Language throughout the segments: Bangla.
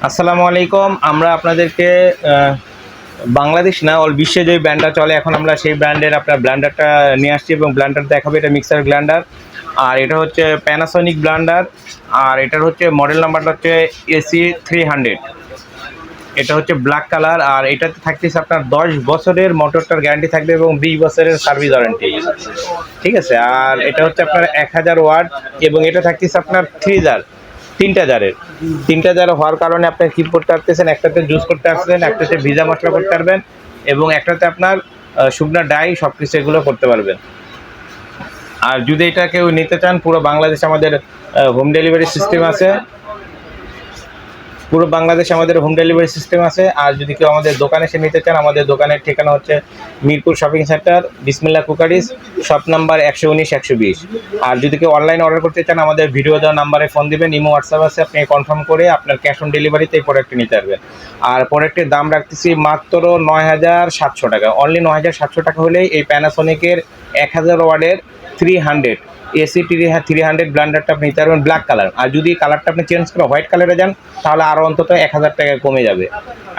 আসসালামু আলাইকুম। আমরা আপনাদেরকে বাংলাদেশ না অল বিশ্বে যে ব্র্যান্ডটা চলে এখন আমরা সেই ব্র্যান্ডের আপনার ব্লেন্ডারটা নিয়ে আসছি এবং ব্লেন্ডার দেখাবো। এটা মিক্সার ব্লেন্ডার আর এটা হচ্ছে প্যানাসোনিক ব্লেন্ডার আর এটার হচ্ছে মডেল নাম্বারটা হচ্ছে AC300। এটা হচ্ছে ব্ল্যাক কালার আর এটাতে থাকতেছে আপনার 10 বছরের মোটরটার গ্যারান্টি থাকবে এবং 20 বছরের সার্ভিস ওয়ারেন্টি। ঠিক আছে, আর এটা হচ্ছে আপনার 1000 ওয়াট এবং এটা থাকতেছে আপনার 3 জারের 3টা জার হওয়ার কারণে আপনি কি করতে পারতেছেন, একটাতে জুস করতে পারছেন, একটাতে ভিজা মশলা করতে পারবেন এবং একটাতে আপনার শুকনো ডাই সব কিছু এগুলো করতে পারবেন। আর যদি এটা কেউ নিতে চান পুরো বাংলাদেশে আমাদের হোম ডেলিভারি সিস্টেম আছে। আর যদি কেউ আমাদের দোকানে এসে নিতে চান, আমাদের দোকানের ঠিকানা হচ্ছে মিরপুর শপিং সেন্টার, বিসমিল্লাহ কুকারিজ, শপ নাম্বার 119-120। আর যদি কেউ অনলাইনে অর্ডার করতে চান, আমাদের ভিডিও দেওয়া নাম্বারে ফোন দিবেন, ইমো হোয়াটসঅ্যাপ আছে, আপনি কনফার্ম করে আপনার ক্যাশ অন ডেলিভারিতে এই প্রোডাক্টটি নিতে পারবেন। আর প্রোডাক্টের দাম রাখতেছি মাত্র 9700 টাকা। অনলি 9700 টাকা হলেই এই প্যানাসোনিকের 1000 ওয়াটের 300 AC300 ব্লেন্ডারটা আপনি নিতে পারবেন ব্ল্যাক কালার। আর যদি কালারটা আপনি চেঞ্জ করে হোয়াইট কালারে যান তাহলে আরও অন্তত 1000 টাকা কমে যাবে।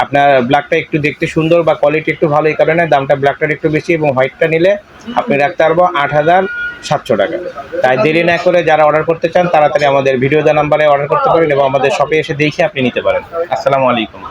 আপনার ব্ল্যাকটা একটু দেখতে সুন্দর বা কোয়ালিটি একটু ভালো, এই কারণে দামটা ব্ল্যাকটার একটু বেশি এবং হোয়াইটটা নিলে আপনি রাখতে পারবো 8700 টাকা। তাই দেরি না করে যারা অর্ডার করতে চান তাড়াতাড়ি আমাদের ভিডিও দেওয়া নাম্বারে অর্ডার করতে পারেন এবং আমাদের শপে এসে দেখে আপনি নিতে পারেন। আসসালামু আলাইকুম।